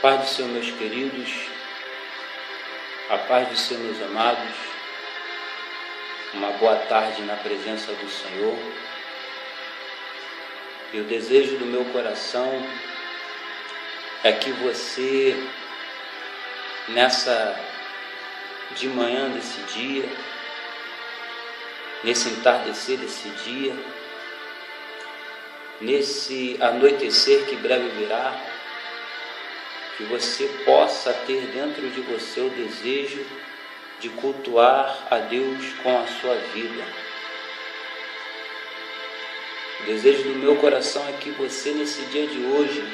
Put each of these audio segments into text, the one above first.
paz do Senhor, meus queridos, a paz do Senhor, meus amados, uma boa tarde na presença do Senhor. E o desejo do meu coração é que você, de manhã desse dia, nesse entardecer desse dia, nesse anoitecer que breve virá, que você possa ter dentro de você o desejo de cultuar a Deus com a sua vida. O desejo do meu coração é que você, nesse dia de hoje,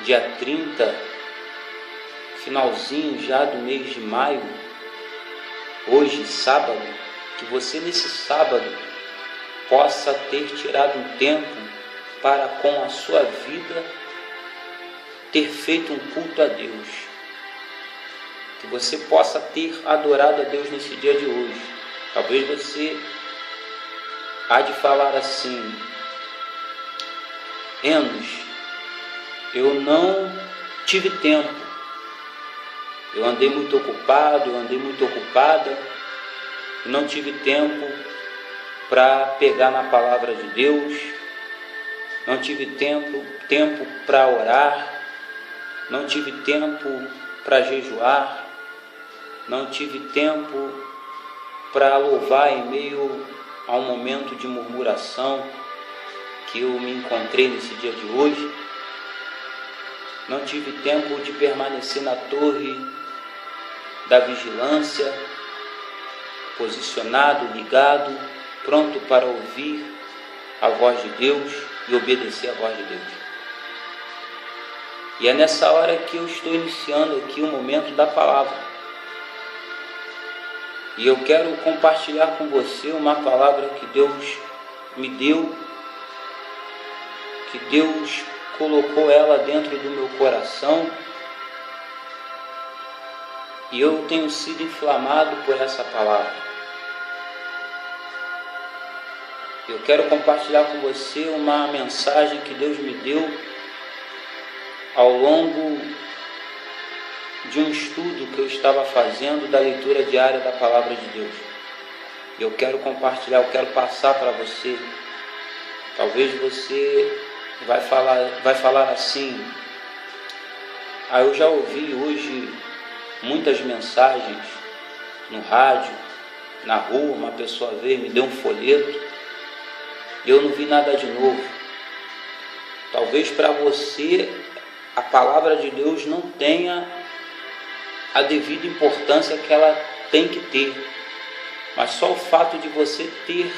dia 30, finalzinho já do mês de maio, hoje, sábado, que você nesse sábado possa ter tirado um tempo para, com a sua vida, ter feito um culto a Deus, que você possa ter adorado a Deus nesse dia de hoje. Talvez você há de falar assim: Enos, eu não tive tempo, eu andei muito ocupado, eu andei muito ocupada, e não tive tempo para pegar na palavra de Deus, não tive tempo para orar, não tive tempo para jejuar, não tive tempo para louvar em meio a um momento de murmuração que eu me encontrei nesse dia de hoje. Não tive tempo de permanecer na torre da vigilância, posicionado, ligado, pronto para ouvir a voz de Deus e obedecer a voz de Deus. E é nessa hora que eu estou iniciando aqui o momento da palavra. E eu quero compartilhar com você uma palavra que Deus me deu, que Deus colocou ela dentro do meu coração, e eu tenho sido inflamado por essa palavra. Eu quero compartilhar com você uma mensagem que Deus me deu ao longo de um estudo que eu estava fazendo da leitura diária da palavra de Deus. Eu quero compartilhar, eu quero passar para você. Talvez você vai falar assim: eu já ouvi hoje muitas mensagens no rádio, na rua, uma pessoa veio, me deu um folheto, e eu não vi nada de novo. Talvez para você a palavra de Deus não tenha a devida importância que ela tem que ter, mas só o fato de você ter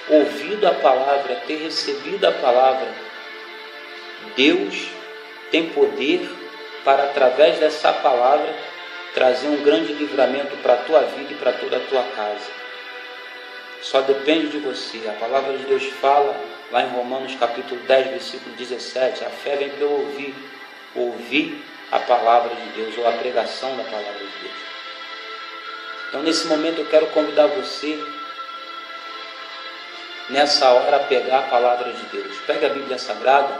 ouvido a palavra, ter recebido a palavra, Deus tem poder para, através dessa palavra, trazer um grande livramento para a tua vida e para toda a tua casa. Só depende de você. A palavra de Deus fala lá em Romanos capítulo 10, versículo 17, a fé vem pelo ouvir a palavra de Deus, ou a pregação da palavra de Deus. Então, nesse momento, eu quero convidar você, nessa hora, a pegar a palavra de Deus. Pega a Bíblia Sagrada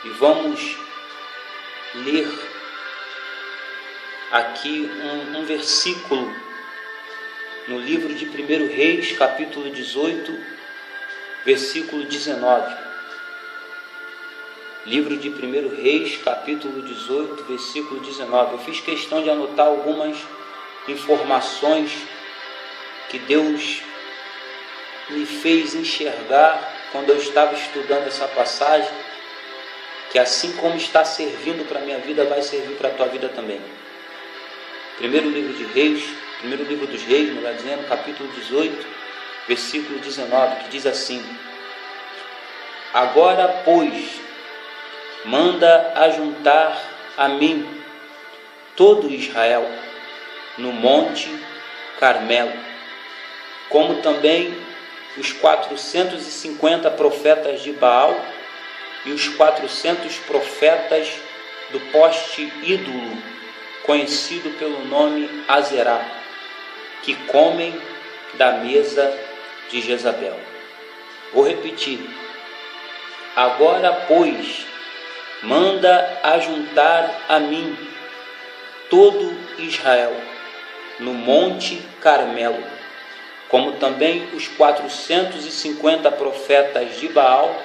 e vamos ler aqui um versículo no livro de 1 Reis, capítulo 18, versículo 19. Livro de 1 Reis, capítulo 18, versículo 19. Eu fiz questão de anotar algumas informações que Deus me fez enxergar quando eu estava estudando essa passagem, que assim como está servindo para a minha vida, vai servir para a tua vida também. Primeiro livro dos Reis, melhor dizendo, capítulo 18, versículo 19, que diz assim: Agora, pois, manda ajuntar a mim todo Israel no monte Carmelo, como também os 450 profetas de Baal e os 400 profetas do poste ídolo, conhecido pelo nome Azerá, que comem da mesa de Jezabel. Vou repetir. Agora, pois, manda ajuntar a mim todo Israel no Monte Carmelo, como também os 450 profetas de Baal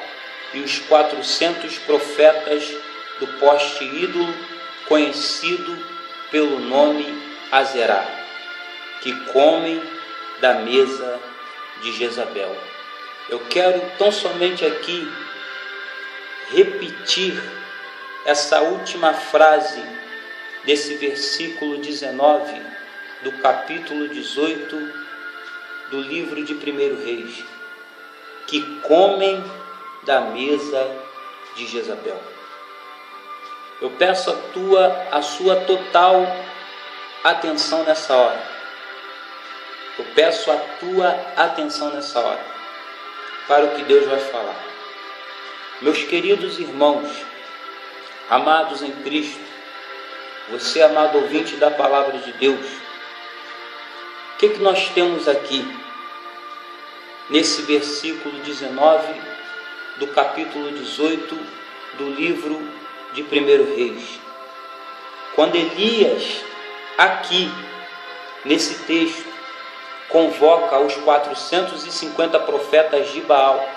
e os 400 profetas do poste ídolo, conhecido pelo nome Azerá, que comem da mesa de Jezabel. Eu quero tão somente aqui repetir essa última frase desse versículo 19 do capítulo 18 do livro de 1 Reis, que comem da mesa de Jezabel. Eu peço a sua total atenção nessa hora. Eu peço a tua atenção nessa hora para o que Deus vai falar. Meus queridos irmãos, amados em Cristo, você amado ouvinte da palavra de Deus, o que nós temos aqui nesse versículo 19 do capítulo 18 do livro de 1 Reis? Quando Elias, aqui nesse texto, convoca os 450 profetas de Baal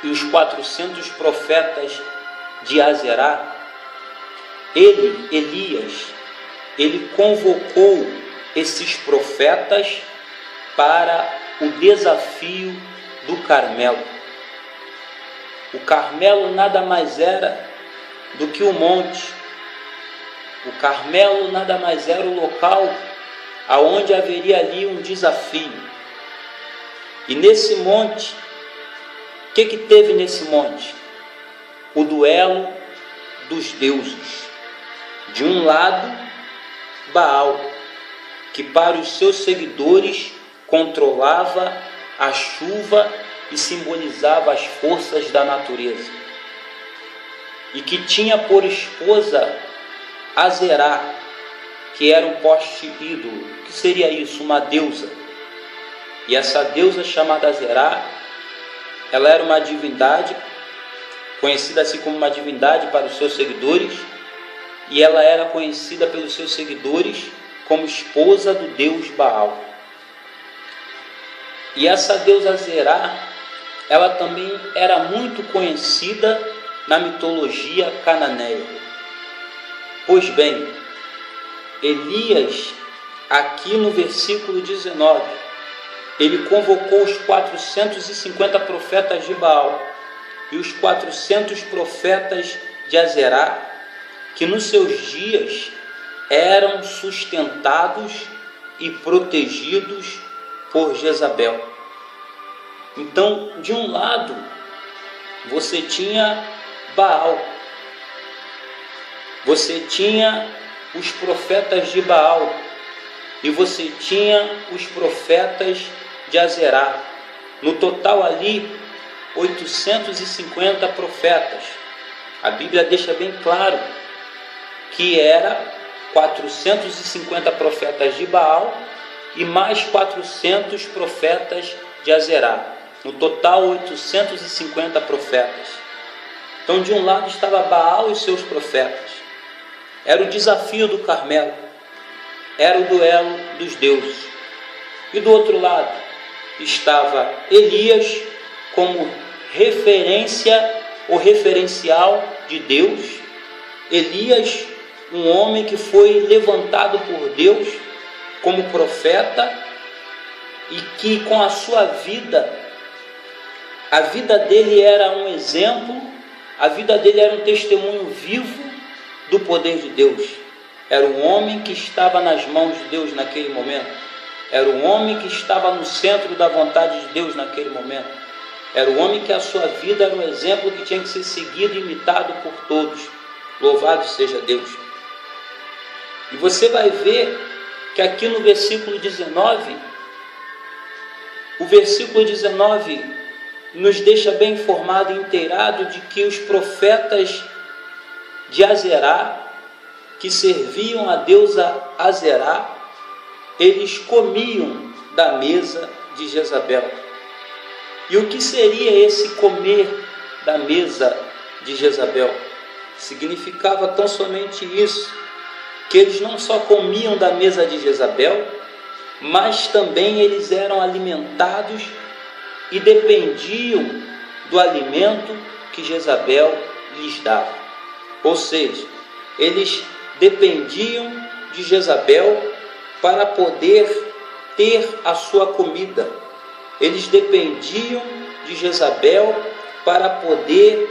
e os 400 profetas de Azerá, Elias, ele convocou esses profetas para o desafio do Carmelo. O Carmelo nada mais era do que o monte. O Carmelo nada mais era o local aonde haveria ali um desafio. E nesse monte, o que teve nesse monte? O duelo dos deuses. De um lado, Baal, que para os seus seguidores controlava a chuva e simbolizava as forças da natureza. E que tinha por esposa Azerá, que era um poste ídolo. O que seria isso? Uma deusa. E essa deusa chamada Azerá, ela era uma divindade, conhecida assim como uma divindade para os seus seguidores, e ela era conhecida pelos seus seguidores como esposa do deus Baal. E essa deusa Azerá, ela também era muito conhecida na mitologia cananeia. Pois bem, Elias, aqui no versículo 19, ele convocou os 450 profetas de Baal e os 400 profetas de Azerá, que nos seus dias eram sustentados e protegidos por Jezabel. Então, de um lado, você tinha Baal, você tinha os profetas de Baal e você tinha os profetas de Azerá. No total ali, 850 profetas. A Bíblia deixa bem claro que era 450 profetas de Baal e mais 400 profetas de Azerá. No total, 850 profetas. Então, de um lado estava Baal e seus profetas. Era o desafio do Carmelo. Era o duelo dos deuses. E do outro lado estava Elias como referência ou referencial de Deus. Elias, um homem que foi levantado por Deus como profeta e que com a sua vida, a vida dele era um exemplo, a vida dele era um testemunho vivo do poder de Deus. Era um homem que estava nas mãos de Deus naquele momento. Era um homem que estava no centro da vontade de Deus naquele momento. Era um homem que a sua vida era um exemplo que tinha que ser seguido e imitado por todos. Louvado seja Deus. E você vai ver que aqui no versículo 19, o versículo 19 nos deixa bem informado e inteirado de que os profetas de Azerá, que serviam a deusa Azerá, eles comiam da mesa de Jezabel. E o que seria esse comer da mesa de Jezabel? significava tão somente isso, que eles não só comiam da mesa de Jezabel, mas também eles eram alimentados e dependiam do alimento que Jezabel lhes dava. Ou seja, eles dependiam de Jezabel para poder ter a sua comida. Eles dependiam de Jezabel para poder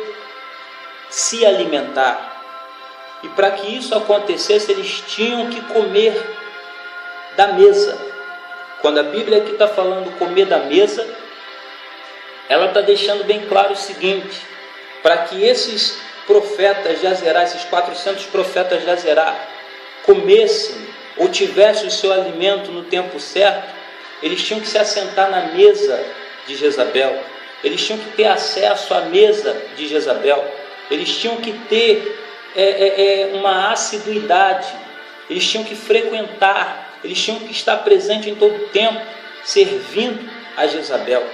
se alimentar. E para que isso acontecesse, eles tinham que comer da mesa. Quando a Bíblia aqui está falando comer da mesa, ela está deixando bem claro o seguinte: para que esses profetas de Azerá, esses 400 profetas de Azerá, comessem ou tivessem o seu alimento no tempo certo, eles tinham que se assentar na mesa de Jezabel, eles tinham que ter acesso à mesa de Jezabel, eles tinham que ter uma assiduidade, eles tinham que frequentar, eles tinham que estar presentes em todo o tempo, servindo a Jezabel,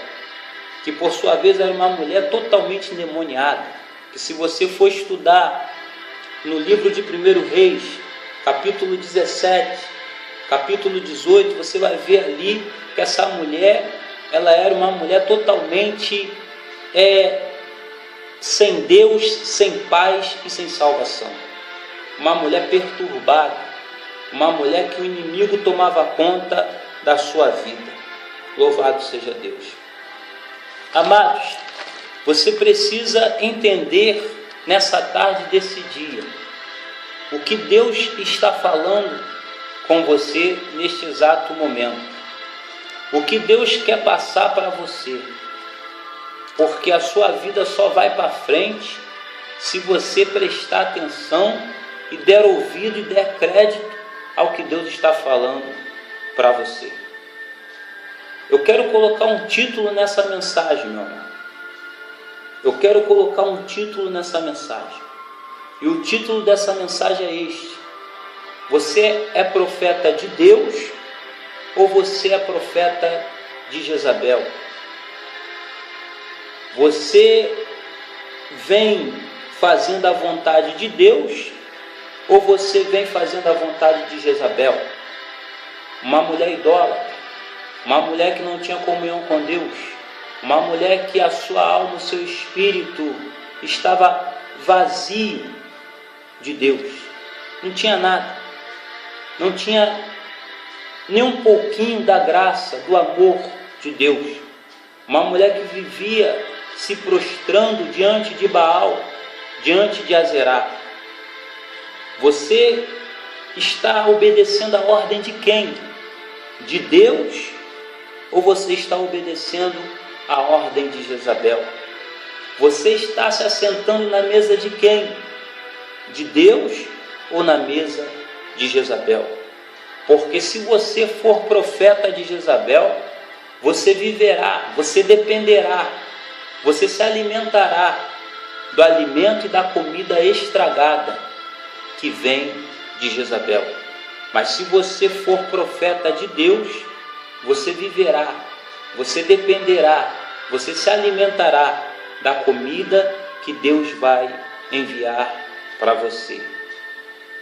que por sua vez era uma mulher totalmente endemoniada, que se você for estudar no livro de 1 Reis, capítulo 17, capítulo 18, você vai ver ali que essa mulher, ela era uma mulher totalmente sem Deus, sem paz e sem salvação. Uma mulher perturbada, uma mulher que o inimigo tomava conta da sua vida. Louvado seja Deus. Amados, você precisa entender nessa tarde desse dia o que Deus está falando com você neste exato momento. O que Deus quer passar para você. Porque a sua vida só vai para frente se você prestar atenção e der ouvido e der crédito ao que Deus está falando para você. Eu quero colocar um título nessa mensagem, meu amor. Eu quero colocar um título nessa mensagem. E o título dessa mensagem é este: você é profeta de Deus ou você é profeta de Jezabel? Você vem fazendo a vontade de Deus ou você vem fazendo a vontade de Jezabel? Uma mulher idólatra, uma mulher que não tinha comunhão com Deus, uma mulher que a sua alma, o seu espírito estava vazio de Deus, não tinha nada, não tinha nem um pouquinho da graça, do amor de Deus. Uma mulher que vivia se prostrando diante de Baal, diante de Azerá. Você está obedecendo a ordem de quem? De Deus? Ou você está obedecendo a ordem de Jezabel? Você está se assentando na mesa de quem? De Deus ou na mesa de Jezabel? Porque se você for profeta de Jezabel, você viverá, você dependerá, você se alimentará do alimento e da comida estragada que vem de Jezabel. Mas se você for profeta de Deus, você viverá, você dependerá, você se alimentará da comida que Deus vai enviar para você.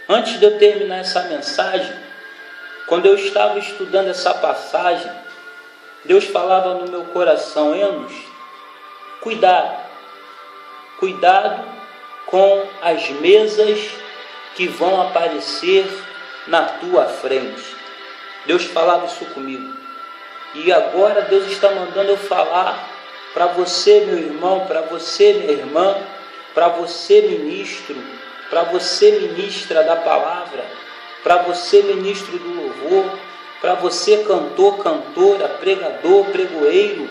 Antes de eu terminar essa mensagem, quando eu estava estudando essa passagem, Deus falava no meu coração: Enos, cuidado com as mesas que vão aparecer na tua frente. Deus falava isso comigo. E agora Deus está mandando eu falar para você, meu irmão, para você, minha irmã, para você, ministro, para você, ministra da palavra, para você, ministro do louvor, para você, cantor, cantora, pregador, pregoeiro,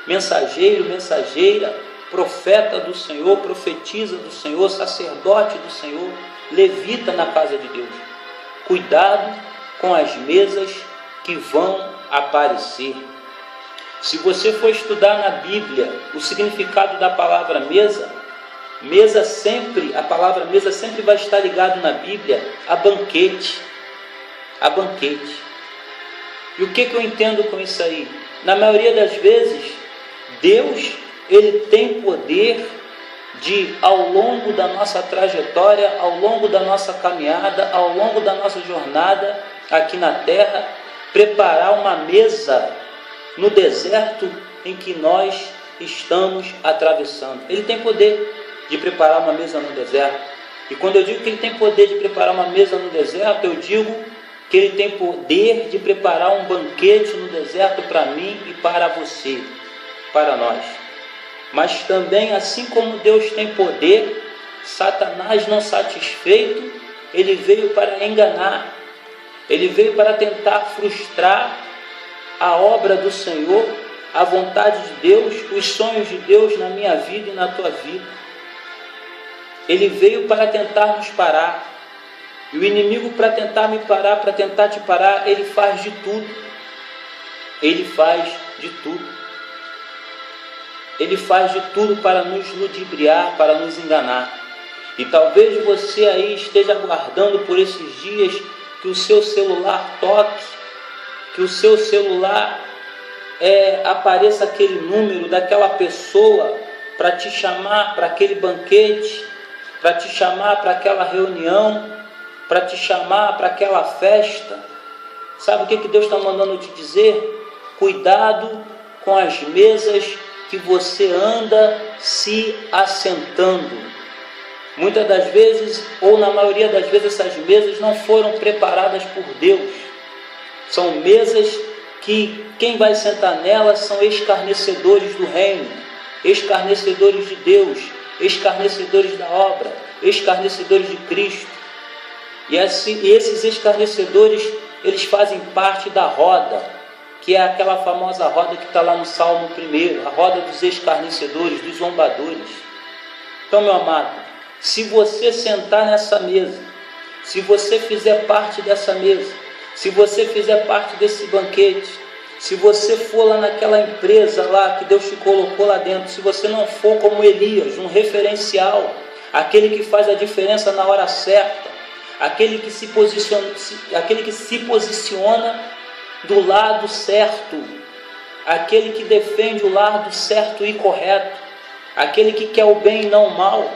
mensageiro, mensageira, profeta do Senhor, profetisa do Senhor, sacerdote do Senhor, levita na casa de Deus. Cuidado com as mesas que vão aparecer. Se você for estudar na Bíblia o significado da palavra mesa, a palavra mesa sempre vai estar ligado na Bíblia a banquete. A banquete. E o que eu entendo com isso aí? Na maioria das vezes, Deus, Ele tem poder de, ao longo da nossa trajetória, ao longo da nossa caminhada, ao longo da nossa jornada aqui na terra, preparar uma mesa no deserto em que nós estamos atravessando. Ele tem poder de preparar uma mesa no deserto. E quando eu digo que ele tem poder de preparar uma mesa no deserto, eu digo que ele tem poder de preparar um banquete no deserto para mim e para você, para nós. Mas também, assim como Deus tem poder, Satanás, não satisfeito, ele veio para enganar, ele veio para tentar frustrar a obra do Senhor, a vontade de Deus, os sonhos de Deus na minha vida e na tua vida. Ele veio para tentar nos parar. E o inimigo, para tentar me parar, para tentar te parar, ele faz de tudo. Ele faz de tudo. Ele faz de tudo para nos ludibriar, para nos enganar. E talvez você aí esteja aguardando por esses dias que o seu celular toque, que o seu celular apareça aquele número daquela pessoa para te chamar para aquele banquete, para te chamar para aquela reunião, para te chamar para aquela festa. Sabe o que Deus está mandando te dizer? Cuidado com as mesas que você anda se assentando. Muitas das vezes, ou na maioria das vezes, essas mesas não foram preparadas por Deus. São mesas que quem vai sentar nelas são escarnecedores do reino, escarnecedores de Deus, escarnecedores da obra, escarnecedores de Cristo. E esses escarnecedores, eles fazem parte da roda, que é aquela famosa roda que está lá no Salmo 1, a roda dos escarnecedores, dos zombadores. Então, meu amado, se você sentar nessa mesa, se você fizer parte dessa mesa, se você fizer parte desse banquete, se você for lá naquela empresa lá que Deus te colocou lá dentro, se você não for como Elias, um referencial, aquele que faz a diferença na hora certa, aquele que se posiciona do lado certo, aquele que defende o lado certo e correto, aquele que quer o bem e não o mal,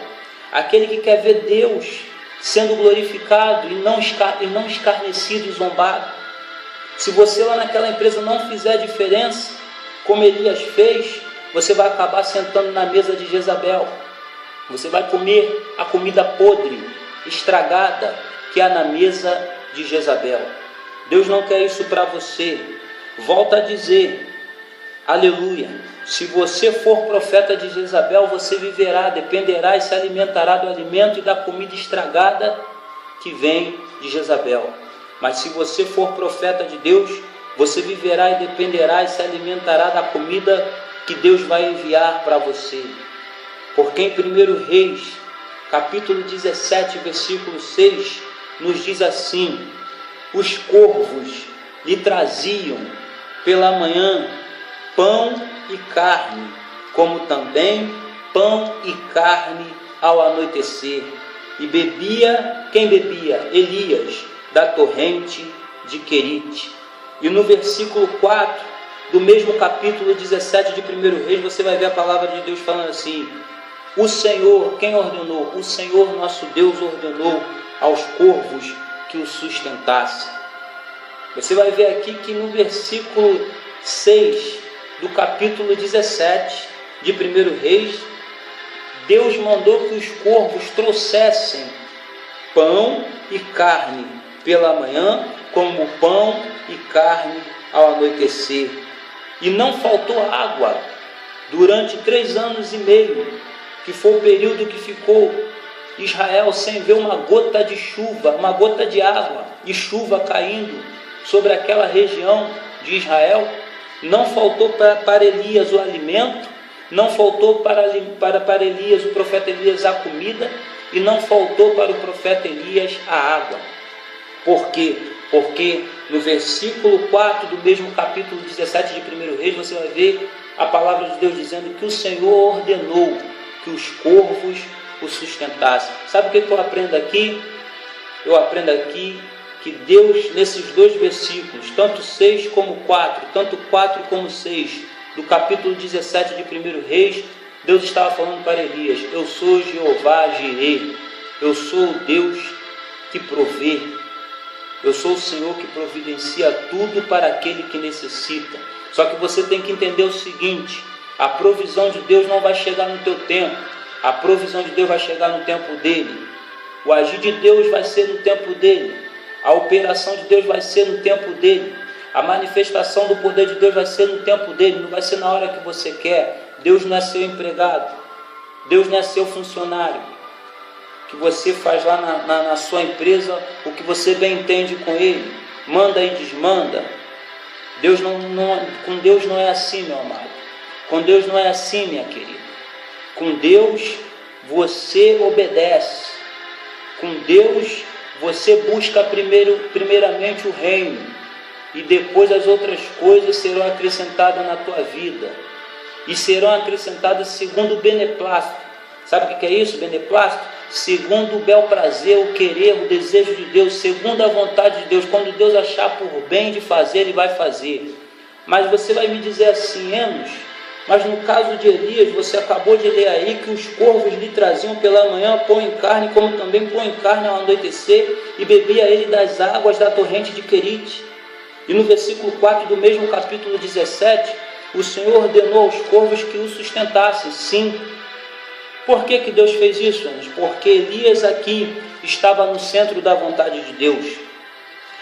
aquele que quer ver Deus sendo glorificado e não escarnecido e zombado. Se você lá naquela empresa não fizer diferença, como Elias fez, você vai acabar sentando na mesa de Jezabel. Você vai comer a comida podre, estragada, que há na mesa de Jezabel. Deus não quer isso para você. Volta a dizer, aleluia, se você for profeta de Jezabel, você viverá, dependerá e se alimentará do alimento e da comida estragada que vem de Jezabel. Mas se você for profeta de Deus, você viverá e dependerá e se alimentará da comida que Deus vai enviar para você. Porque em 1 Reis, capítulo 17, versículo 6, nos diz assim: os corvos lhe traziam pela manhã pão e carne, como também pão e carne ao anoitecer. E bebia, quem bebia? Elias, da torrente de Querite. E no versículo 4 do mesmo capítulo 17 de 1 Reis, você vai ver a palavra de Deus falando assim: o Senhor, quem ordenou? O Senhor nosso Deus ordenou aos corvos que o sustentassem. Você vai ver aqui que no versículo 6 do capítulo 17 de 1 Reis, Deus mandou que os corvos trouxessem pão e carne pela manhã, como pão e carne ao anoitecer. E não faltou água durante 3 anos e meio, que foi o período que ficou Israel sem ver uma gota de chuva, uma gota de água e chuva caindo sobre aquela região de Israel. Não faltou para Elias o alimento, não faltou para Elias, o profeta Elias, a comida, e não faltou para o profeta Elias a água. Por quê? Porque no versículo 4 do mesmo capítulo 17 de 1 Reis, você vai ver a palavra de Deus dizendo que o Senhor ordenou que os corvos o sustentassem. Sabe o que eu aprendo aqui? Eu aprendo aqui que Deus, nesses 2 versículos, tanto 6 como 4, tanto 4 como 6, do capítulo 17 de 1 Reis, Deus estava falando para Elias: eu sou Jeová Jireh, eu sou o Deus que provê, eu sou o Senhor que providencia tudo para aquele que necessita. Só que você tem que entender o seguinte: a provisão de Deus não vai chegar no teu tempo, a provisão de Deus vai chegar no tempo dele. O agir de Deus vai ser no tempo dele, a operação de Deus vai ser no tempo dele, a manifestação do poder de Deus vai ser no tempo dele, não vai ser na hora que você quer. Deus não é seu empregado, Deus não é seu funcionário, que você faz lá na sua empresa o que você bem entende com ele, manda e desmanda. Deus com Deus não é assim, meu amado, com Deus não é assim, minha querida. Com Deus você obedece, com Deus você busca primeiramente o reino, e depois as outras coisas serão acrescentadas na tua vida, e serão acrescentadas segundo o beneplácito. Sabe o que é isso, beneplácito? Segundo o bel prazer, o querer, o desejo de Deus, segundo a vontade de Deus. Quando Deus achar por bem de fazer, Ele vai fazer. Mas você vai me dizer assim: Enos, mas no caso de Elias, você acabou de ler aí que os corvos lhe traziam pela manhã pão e carne, como também pão e carne ao anoitecer, e bebia ele das águas da torrente de Querite. E no versículo 4 do mesmo capítulo 17, o Senhor ordenou aos corvos que o sustentassem. Sim. Por que Deus fez isso, Enos? Porque Elias aqui estava no centro da vontade de Deus.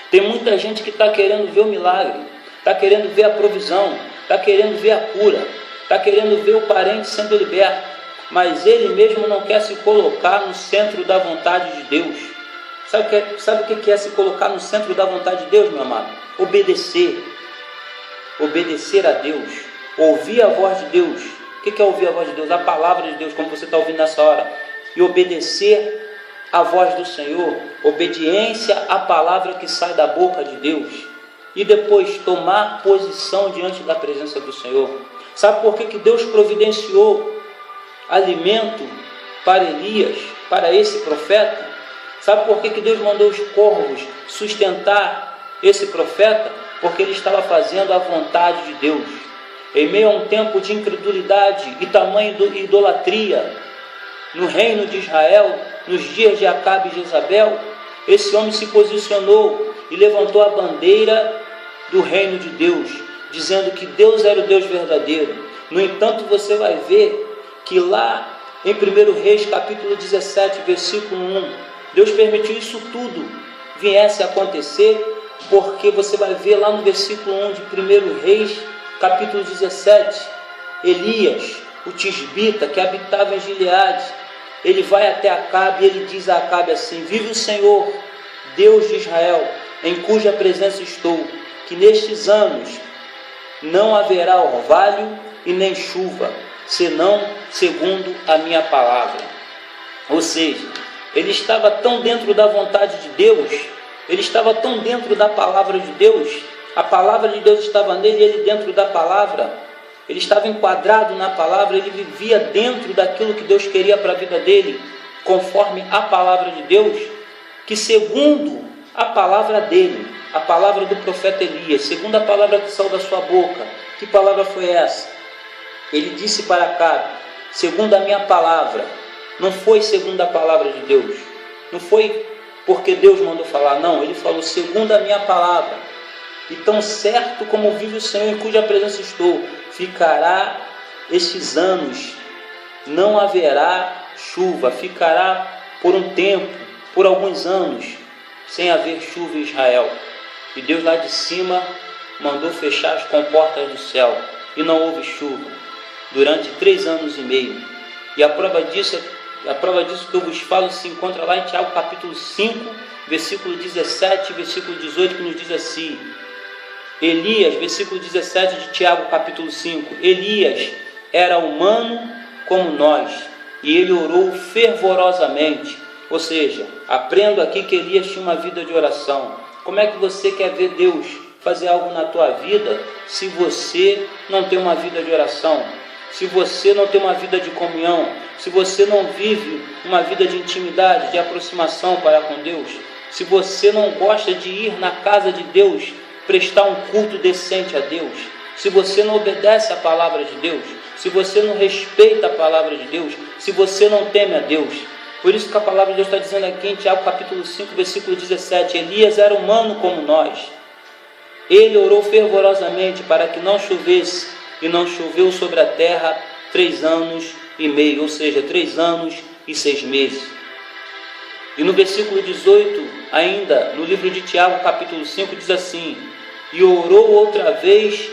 Tem muita gente que está querendo ver o milagre, está querendo ver a provisão, está querendo ver a cura, está querendo ver o parente sendo liberto, mas ele mesmo não quer se colocar no centro da vontade de Deus. Sabe o que é se colocar no centro da vontade de Deus, meu amado? Obedecer a Deus, ouvir a voz de Deus. O que é ouvir a voz de Deus? A palavra de Deus, como você está ouvindo nessa hora. E obedecer a voz do Senhor, obediência à palavra que sai da boca de Deus. E depois tomar posição diante da presença do Senhor. Sabe por que Deus providenciou alimento para Elias, para esse profeta? Sabe por que Deus mandou os corvos sustentar esse profeta? Porque ele estava fazendo a vontade de Deus. Em meio a um tempo de incredulidade e tamanha idolatria no reino de Israel, nos dias de Acabe e Jezabel, esse homem se posicionou e levantou a bandeira do reino de Deus, dizendo que Deus era o Deus verdadeiro. No entanto, você vai ver que lá em 1 Reis, capítulo 17, versículo 1, Deus permitiu isso tudo viesse a acontecer, porque você vai ver lá no versículo 1 de 1 Reis, capítulo 17, Elias, o tisbita, que habitava em Gileade, ele vai até Acabe e ele diz a Acabe assim: vive o Senhor, Deus de Israel, em cuja presença estou, que nestes anos não haverá orvalho e nem chuva, senão segundo a minha palavra. Ou seja, ele estava tão dentro da vontade de Deus, ele estava tão dentro da palavra de Deus, a palavra de Deus estava nele, ele dentro da palavra, ele estava enquadrado na palavra, ele vivia dentro daquilo que Deus queria para a vida dele, conforme a palavra de Deus, que segundo a palavra dele, a palavra do profeta Elias, segundo a palavra que saiu da sua boca, que palavra foi essa? Ele disse para Acabe: segundo a minha palavra. Não foi segundo a palavra de Deus, não foi porque Deus mandou falar, não, ele falou segundo a minha palavra. E tão certo como vive o Senhor, em cuja presença estou, ficará estes anos, não haverá chuva, ficará por um tempo, por alguns anos, sem haver chuva em Israel. E Deus lá de cima mandou fechar as comportas do céu, e não houve chuva durante 3 anos e meio. E a prova disso que eu vos falo se encontra lá em Tiago capítulo 5, versículo 17 e versículo 18, que nos diz assim: Elias, versículo 17 de Tiago capítulo 5, Elias era humano como nós, e ele orou fervorosamente. Ou seja, aprendo aqui que Elias tinha uma vida de oração. Como é que você quer ver Deus fazer algo na tua vida se você não tem uma vida de oração? Se você não tem uma vida de comunhão, se você não vive uma vida de intimidade, de aproximação para com Deus, se você não gosta de ir na casa de Deus, prestar um culto decente a Deus, se você não obedece à palavra de Deus, se você não respeita a palavra de Deus, se você não teme a Deus. Por isso que a palavra de Deus está dizendo aqui em Tiago capítulo 5, versículo 17, Elias era humano como nós. Ele orou fervorosamente para que não chovesse, e não choveu sobre a terra 3 anos e meio, ou seja, 3 anos e 6 meses. E no versículo 18, ainda, no livro de Tiago, capítulo 5, diz assim, e orou outra vez,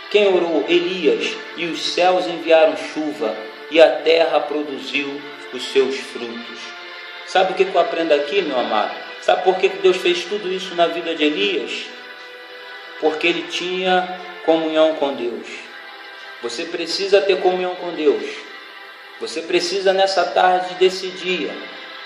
quem orou? Elias, e os céus enviaram chuva, e a terra produziu os seus frutos. Sabe o que eu aprendo aqui, meu amado? Sabe por que Deus fez tudo isso na vida de Elias? Porque ele tinha comunhão com Deus. Você precisa ter comunhão com Deus. Você precisa nessa tarde desse dia,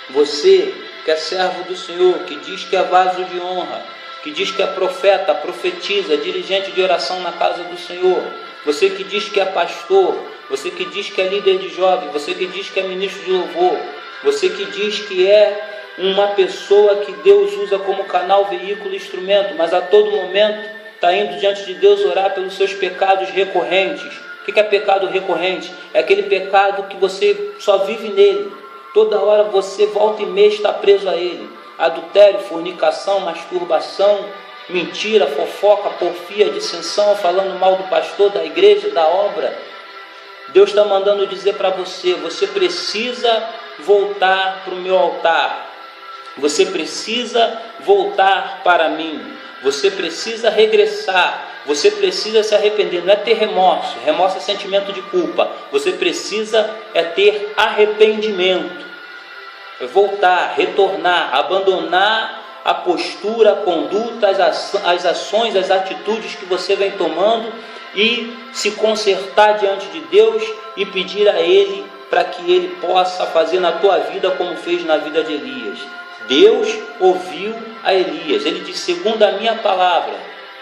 você que é servo do Senhor, que diz que é vaso de honra, que diz que é profeta, profetiza, dirigente de oração na casa do Senhor, você que diz que é pastor, você que diz que é líder de jovem, você que diz que é ministro de louvor, você que diz que é uma pessoa que Deus usa como canal, veículo, instrumento, mas a todo momento está indo diante de Deus orar pelos seus pecados recorrentes. O que é pecado recorrente? É aquele pecado que você só vive nele. Toda hora você volta e meia está preso a ele. Adultério, fornicação, masturbação, mentira, fofoca, porfia, dissensão, falando mal do pastor, da igreja, da obra. Deus está mandando dizer para você, você precisa voltar para o meu altar. Você precisa voltar para mim. Você precisa regressar. Você precisa se arrepender. Não é ter remorso. Remorso é sentimento de culpa. Você precisa ter arrependimento. É voltar, retornar, abandonar a postura, a conduta, as ações, as atitudes que você vem tomando e se consertar diante de Deus e pedir a Ele para que Ele possa fazer na tua vida como fez na vida de Elias. Deus ouviu a Elias. Ele disse, segundo a minha palavra,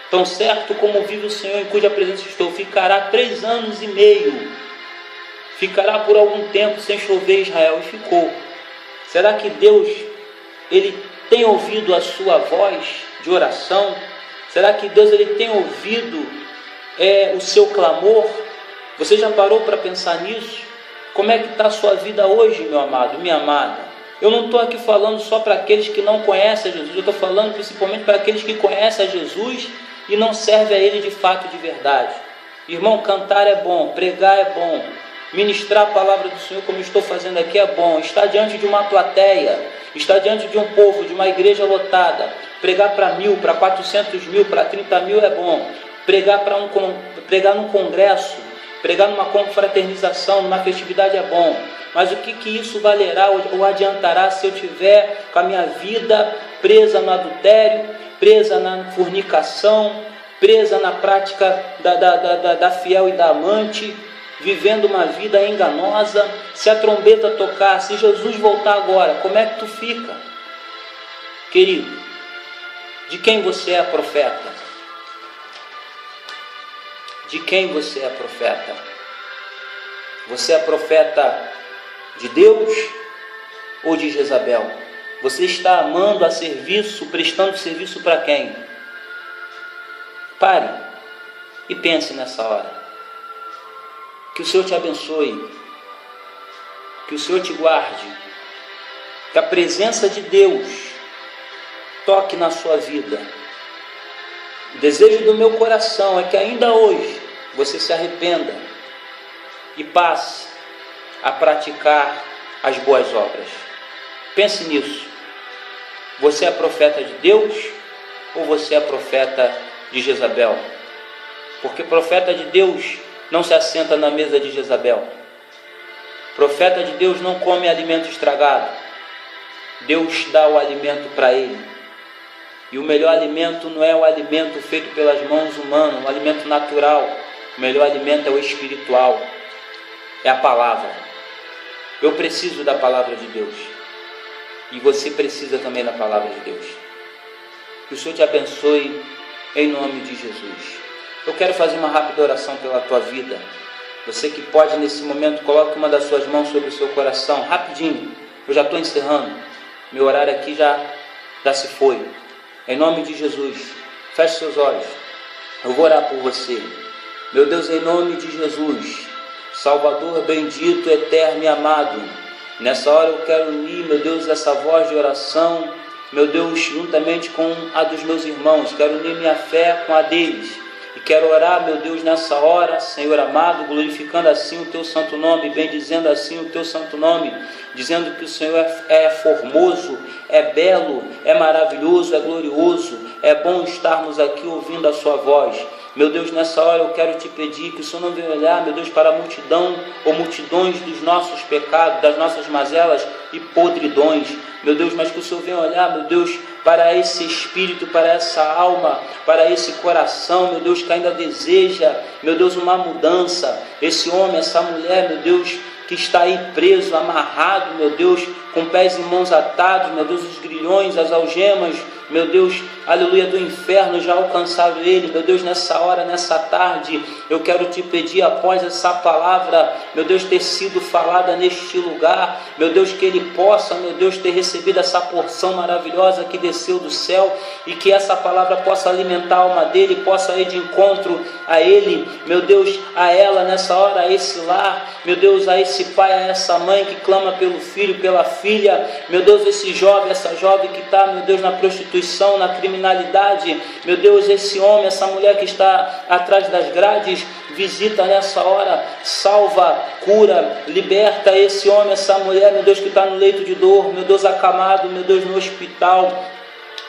tão certo como vive o Senhor em cuja presença estou, ficará 3 anos e meio. Ficará por algum tempo sem chover Israel. E ficou. Será que Deus, Ele tem ouvido a sua voz de oração? Será que Deus, Ele tem ouvido o seu clamor? Você já parou para pensar nisso? Como é que está a sua vida hoje, meu amado, minha amada? Eu não estou aqui falando só para aqueles que não conhecem a Jesus, eu estou falando principalmente para aqueles que conhecem a Jesus e não servem a Ele de fato e de verdade. Irmão, cantar é bom, pregar é bom, ministrar a palavra do Senhor como estou fazendo aqui é bom, estar diante de uma plateia, estar diante de um povo, de uma igreja lotada, pregar para 1.000, para 400.000, para 30.000 é bom, pregar num congresso, pregar numa confraternização, numa festividade é bom. Mas o que isso valerá ou adiantará se eu tiver com a minha vida presa no adultério, presa na fornicação, presa na prática da fiel e da amante, vivendo uma vida enganosa? Se a trombeta tocar, se Jesus voltar agora, como é que tu fica? Querido, de quem você é profeta? De quem você é profeta? Você é profeta de Deus ou de Jezabel? Você está amando a serviço, prestando serviço para quem? Pare e pense nessa hora. Que o Senhor te abençoe, que o Senhor te guarde, que a presença de Deus toque na sua vida. O desejo do meu coração é que ainda hoje você se arrependa e passe a praticar as boas obras. Pense nisso. Você é profeta de Deus ou você é profeta de Jezabel? Porque profeta de Deus não se assenta na mesa de Jezabel. Profeta de Deus não come alimento estragado. Deus dá o alimento para ele. E o melhor alimento não é o alimento feito pelas mãos humanas, um alimento natural. O melhor alimento é o espiritual. É a palavra. Eu preciso da palavra de Deus. E você precisa também da palavra de Deus. Que o Senhor te abençoe em nome de Jesus. Eu quero fazer uma rápida oração pela tua vida. Você que pode nesse momento, coloque uma das suas mãos sobre o seu coração, rapidinho. Eu já estou encerrando. Meu horário aqui já se foi. Em nome de Jesus, feche seus olhos. Eu vou orar por você. Meu Deus, em nome de Jesus, Salvador bendito, eterno e amado, nessa hora eu quero unir, meu Deus, essa voz de oração, meu Deus, juntamente com a dos meus irmãos, quero unir minha fé com a deles, e quero orar, meu Deus, nessa hora, Senhor amado, glorificando assim o Teu santo nome, bendizendo assim o Teu santo nome, dizendo que o Senhor é formoso, é belo, é maravilhoso, é glorioso, é bom estarmos aqui ouvindo a Sua voz. Meu Deus, nessa hora eu quero te pedir que o Senhor não venha olhar, meu Deus, para a multidão ou multidões dos nossos pecados, das nossas mazelas e podridões, meu Deus, mas que o Senhor venha olhar, meu Deus, para esse espírito, para essa alma, para esse coração, meu Deus, que ainda deseja, meu Deus, uma mudança. Esse homem, essa mulher, meu Deus, que está aí preso, amarrado, meu Deus, com pés e mãos atados, meu Deus, os grilhões, as algemas, meu Deus, aleluia, do inferno já alcançaram ele. Meu Deus, nessa hora, nessa tarde, eu quero te pedir, após essa palavra, meu Deus, ter sido falada neste lugar, meu Deus, que ele possa, meu Deus, ter recebido essa porção maravilhosa que desceu do céu, e que essa palavra possa alimentar a alma dele, possa ir de encontro a ele, meu Deus, a ela nessa hora, a esse lar, meu Deus, a esse pai, a essa mãe que clama pelo filho, pela filha, meu Deus, esse jovem, essa jovem que está, meu Deus, na prostituição, na criminalidade, meu Deus, esse homem, essa mulher que está atrás das grades, visita nessa hora, salva, cura, liberta esse homem, essa mulher, meu Deus, que está no leito de dor, meu Deus, acamado, meu Deus, no hospital.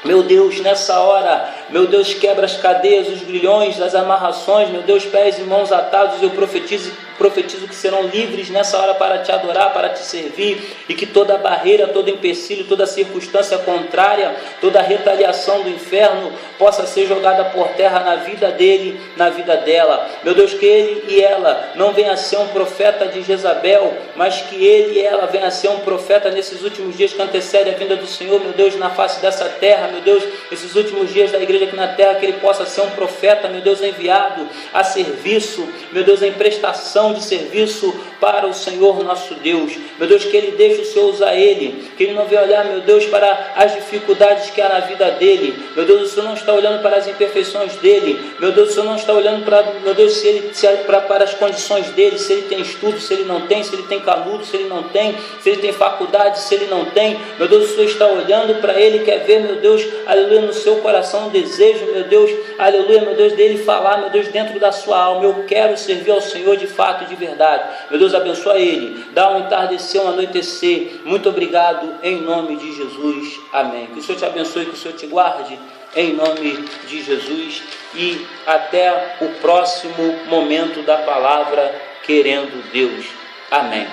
Meu Deus, nessa hora, meu Deus, quebra as cadeias, os grilhões, as amarrações, meu Deus, pés e mãos atados, eu profetizo que serão livres nessa hora para te adorar, para te servir, e que toda barreira, todo empecilho, toda circunstância contrária, toda retaliação do inferno possa ser jogada por terra na vida dele, na vida dela. Meu Deus, que ele e ela não venha a ser um profeta de Jezabel, mas que ele e ela venha a ser um profeta nesses últimos dias que antecedem a vinda do Senhor, meu Deus, na face dessa terra, meu Deus, esses últimos dias da igreja aqui na terra, que ele possa ser um profeta, meu Deus, enviado a serviço, meu Deus, em prestação de serviço para o Senhor nosso Deus. Meu Deus, que ele deixe o Senhor usar ele, que ele não venha olhar, meu Deus, para as dificuldades que há na vida dele. Meu Deus, o Senhor não está olhando para as imperfeições dele. Meu Deus, o Senhor não está olhando para, meu Deus, para as condições dele, se ele tem estudo, se ele não tem, se ele tem canudo, se ele não tem, se ele tem faculdade, se ele não tem. Meu Deus, o Senhor está olhando para ele, quer ver, meu Deus, aleluia, no seu coração um desejo, meu Deus, aleluia, meu Deus, dele falar, meu Deus, dentro da sua alma, eu quero servir ao Senhor de fato, de verdade. Meu Deus, abençoa ele, dá um entardecer, um anoitecer. Muito obrigado, em nome de Jesus, amém. Que o Senhor te abençoe, que o Senhor te guarde, em nome de Jesus, e até o próximo momento da palavra, querendo Deus, amém.